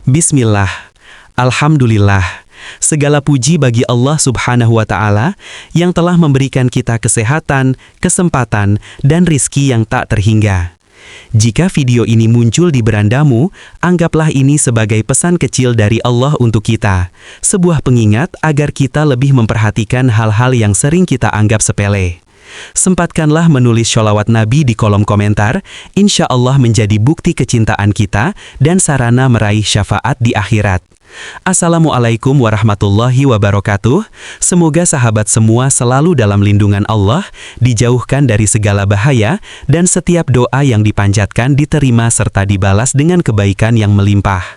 Bismillah, Alhamdulillah, segala puji bagi Allah Subhanahu wa Ta'ala yang telah memberikan kita kesehatan, kesempatan, dan rizki yang tak terhingga. Jika video ini muncul di berandamu, anggaplah ini sebagai pesan kecil dari Allah untuk kita, sebuah pengingat agar kita lebih memperhatikan hal-hal yang sering kita anggap sepele. Sempatkanlah menulis sholawat Nabi di kolom komentar, insya Allah menjadi bukti kecintaan kita dan sarana meraih syafaat di akhirat. Assalamualaikum warahmatullahi wabarakatuh. Semoga sahabat semua selalu dalam lindungan Allah, dijauhkan dari segala bahaya, dan setiap doa yang dipanjatkan diterima serta dibalas dengan kebaikan yang melimpah.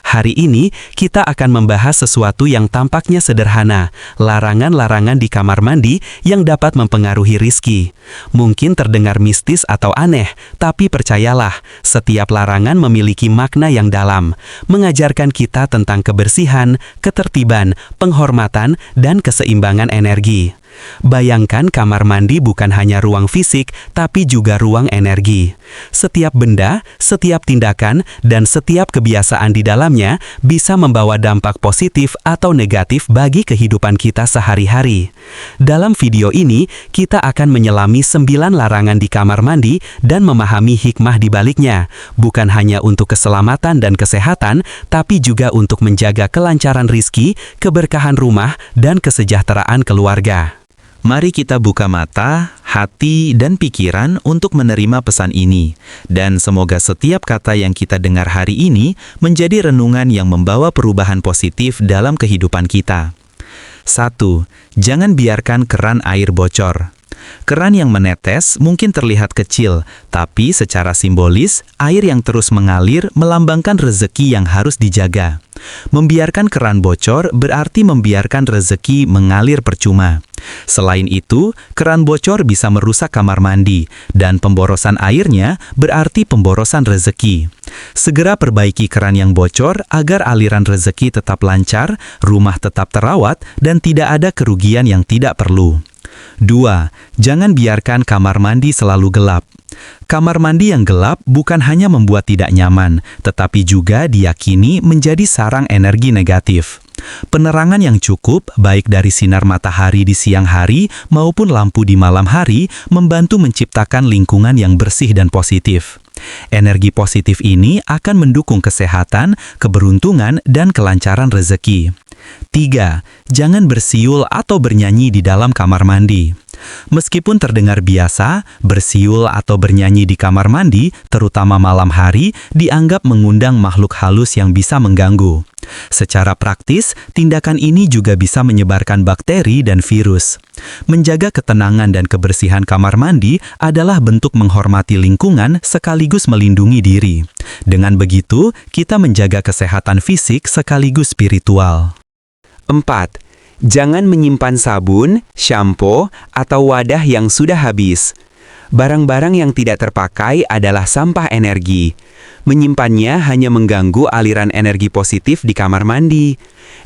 Hari ini, kita akan membahas sesuatu yang tampaknya sederhana, larangan-larangan di kamar mandi yang dapat mempengaruhi rizki. Mungkin terdengar mistis atau aneh, tapi percayalah, setiap larangan memiliki makna yang dalam, mengajarkan kita tentang kebersihan, ketertiban, penghormatan, dan keseimbangan energi. Bayangkan kamar mandi bukan hanya ruang fisik, tapi juga ruang energi. Setiap benda, setiap tindakan, dan setiap kebiasaan di dalamnya bisa membawa dampak positif atau negatif bagi kehidupan kita sehari-hari. Dalam video ini, kita akan menyelami 9 larangan di kamar mandi dan memahami hikmah di baliknya, bukan hanya untuk keselamatan dan kesehatan, tapi juga untuk menjaga kelancaran rizki, keberkahan rumah, dan kesejahteraan keluarga. Mari kita buka mata, hati, dan pikiran untuk menerima pesan ini. Dan semoga setiap kata yang kita dengar hari ini menjadi renungan yang membawa perubahan positif dalam kehidupan kita. 1. Jangan biarkan keran air bocor. Keran yang menetes mungkin terlihat kecil, tapi secara simbolis, air yang terus mengalir melambangkan rezeki yang harus dijaga. Membiarkan keran bocor berarti membiarkan rezeki mengalir percuma. Selain itu, keran bocor bisa merusak kamar mandi, dan pemborosan airnya berarti pemborosan rezeki. Segera perbaiki keran yang bocor agar aliran rezeki tetap lancar, rumah tetap terawat, dan tidak ada kerugian yang tidak perlu. 2. Jangan biarkan kamar mandi selalu gelap. Kamar mandi yang gelap bukan hanya membuat tidak nyaman, tetapi juga diyakini menjadi sarang energi negatif. Penerangan yang cukup, baik dari sinar matahari di siang hari maupun lampu di malam hari, membantu menciptakan lingkungan yang bersih dan positif. Energi positif ini akan mendukung kesehatan, keberuntungan, dan kelancaran rezeki. 3. Jangan bersiul atau bernyanyi di dalam kamar mandi. Meskipun terdengar biasa, bersiul atau bernyanyi di kamar mandi, terutama malam hari, dianggap mengundang makhluk halus yang bisa mengganggu. Secara praktis, tindakan ini juga bisa menyebarkan bakteri dan virus. Menjaga ketenangan dan kebersihan kamar mandi adalah bentuk menghormati lingkungan sekaligus melindungi diri. Dengan begitu, kita menjaga kesehatan fisik sekaligus spiritual. 4. Jangan menyimpan sabun, sampo, atau wadah yang sudah habis. Barang-barang yang tidak terpakai adalah sampah energi. Menyimpannya hanya mengganggu aliran energi positif di kamar mandi.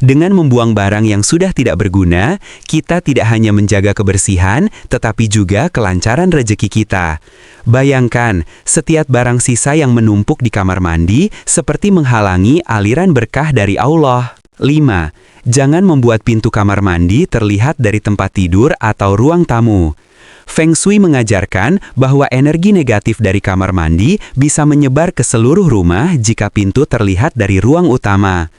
Dengan membuang barang yang sudah tidak berguna, kita tidak hanya menjaga kebersihan, tetapi juga kelancaran rezeki kita. Bayangkan, setiap barang sisa yang menumpuk di kamar mandi seperti menghalangi aliran berkah dari Allah. 5. Jangan membuat pintu kamar mandi terlihat dari tempat tidur atau ruang tamu. Feng Shui mengajarkan bahwa energi negatif dari kamar mandi bisa menyebar ke seluruh rumah jika pintu terlihat dari ruang utama.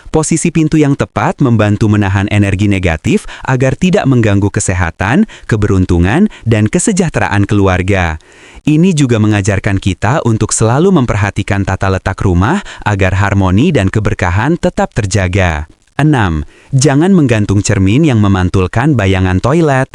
Posisi pintu yang tepat membantu menahan energi negatif agar tidak mengganggu kesehatan, keberuntungan, dan kesejahteraan keluarga. Ini juga mengajarkan kita untuk selalu memperhatikan tata letak rumah agar harmoni dan keberkahan tetap terjaga. 6. Jangan menggantung cermin yang memantulkan bayangan toilet.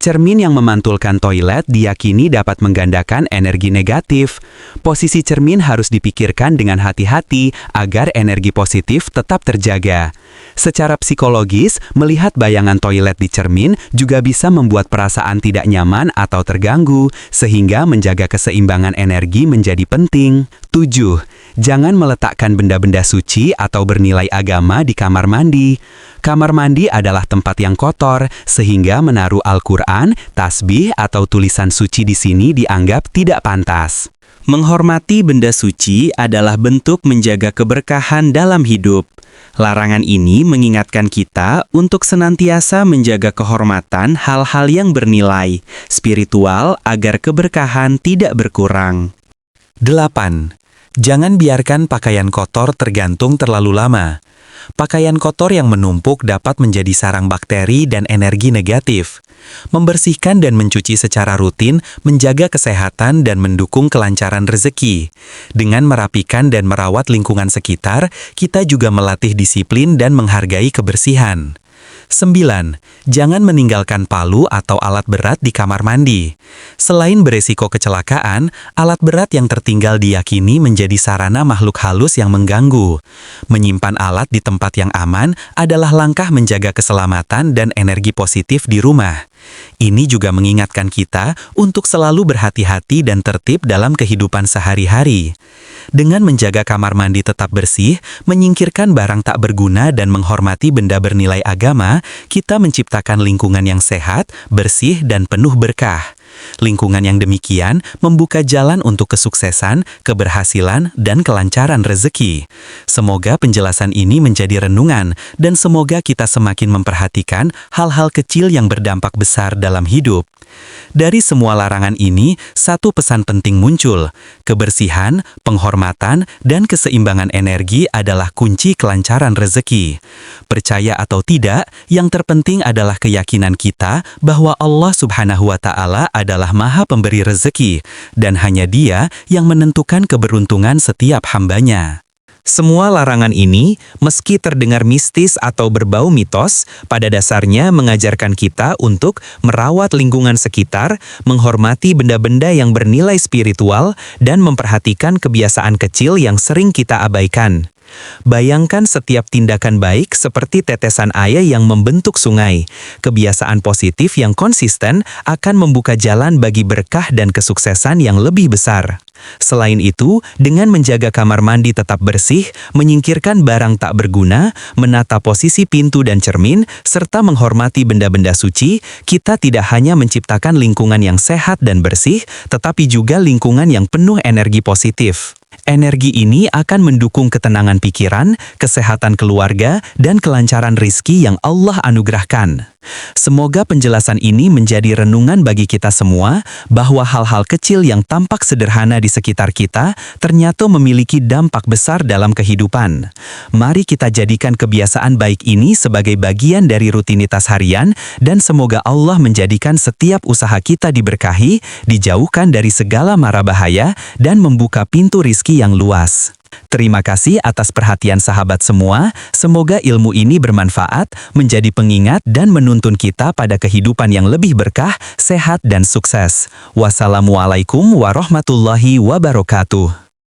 Cermin yang memantulkan toilet diyakini dapat menggandakan energi negatif. Posisi cermin harus dipikirkan dengan hati-hati agar energi positif tetap terjaga. Secara psikologis, melihat bayangan toilet di cermin juga bisa membuat perasaan tidak nyaman atau terganggu, sehingga menjaga keseimbangan energi menjadi penting. 7. Jangan meletakkan benda-benda suci atau bernilai agama di kamar mandi. Kamar mandi adalah tempat yang kotor, sehingga menaruh Al-Quran, tasbih, atau tulisan suci di sini dianggap tidak pantas. Menghormati benda suci adalah bentuk menjaga keberkahan dalam hidup. Larangan ini mengingatkan kita untuk senantiasa menjaga kehormatan hal-hal yang bernilai, spiritual agar keberkahan tidak berkurang. 8. Jangan biarkan pakaian kotor tergantung terlalu lama. Pakaian kotor yang menumpuk dapat menjadi sarang bakteri dan energi negatif. Membersihkan dan mencuci secara rutin menjaga kesehatan dan mendukung kelancaran rezeki. Dengan merapikan dan merawat lingkungan sekitar, kita juga melatih disiplin dan menghargai kebersihan. 9. Jangan meninggalkan palu atau alat berat di kamar mandi. Selain beresiko kecelakaan, alat berat yang tertinggal diyakini menjadi sarana makhluk halus yang mengganggu. Menyimpan alat di tempat yang aman adalah langkah menjaga keselamatan dan energi positif di rumah. Ini juga mengingatkan kita untuk selalu berhati-hati dan tertib dalam kehidupan sehari-hari. Dengan menjaga kamar mandi tetap bersih, menyingkirkan barang tak berguna dan menghormati benda bernilai agama, kita menciptakan lingkungan yang sehat, bersih, dan penuh berkah. Lingkungan yang demikian membuka jalan untuk kesuksesan, keberhasilan, dan kelancaran rezeki. Semoga penjelasan ini menjadi renungan, dan semoga kita semakin memperhatikan hal-hal kecil yang berdampak besar dalam hidup. Dari semua larangan ini, satu pesan penting muncul. Kebersihan, penghormatan, dan keseimbangan energi adalah kunci kelancaran rezeki. Percaya atau tidak, yang terpenting adalah keyakinan kita bahwa Allah Subhanahu wa Ta'ala adalah Maha Pemberi rezeki, dan hanya Dia yang menentukan keberuntungan setiap hambanya. Semua larangan ini, meski terdengar mistis atau berbau mitos, pada dasarnya mengajarkan kita untuk merawat lingkungan sekitar, menghormati benda-benda yang bernilai spiritual, dan memperhatikan kebiasaan kecil yang sering kita abaikan. Bayangkan setiap tindakan baik seperti tetesan air yang membentuk sungai. Kebiasaan positif yang konsisten akan membuka jalan bagi berkah dan kesuksesan yang lebih besar. Selain itu, dengan menjaga kamar mandi tetap bersih, menyingkirkan barang tak berguna, menata posisi pintu dan cermin, serta menghormati benda-benda suci, kita tidak hanya menciptakan lingkungan yang sehat dan bersih, tetapi juga lingkungan yang penuh energi positif. Energi ini akan mendukung ketenangan pikiran, kesehatan keluarga, dan kelancaran rizki yang Allah anugerahkan. Semoga penjelasan ini menjadi renungan bagi kita semua bahwa hal-hal kecil yang tampak sederhana di sekitar kita ternyata memiliki dampak besar dalam kehidupan. Mari kita jadikan kebiasaan baik ini sebagai bagian dari rutinitas harian dan semoga Allah menjadikan setiap usaha kita diberkahi, dijauhkan dari segala mara bahaya, dan membuka pintu rizki yang luas. Terima kasih atas perhatian sahabat semua, semoga ilmu ini bermanfaat, menjadi pengingat dan menuntun kita pada kehidupan yang lebih berkah, sehat dan sukses. Wassalamualaikum warahmatullahi wabarakatuh.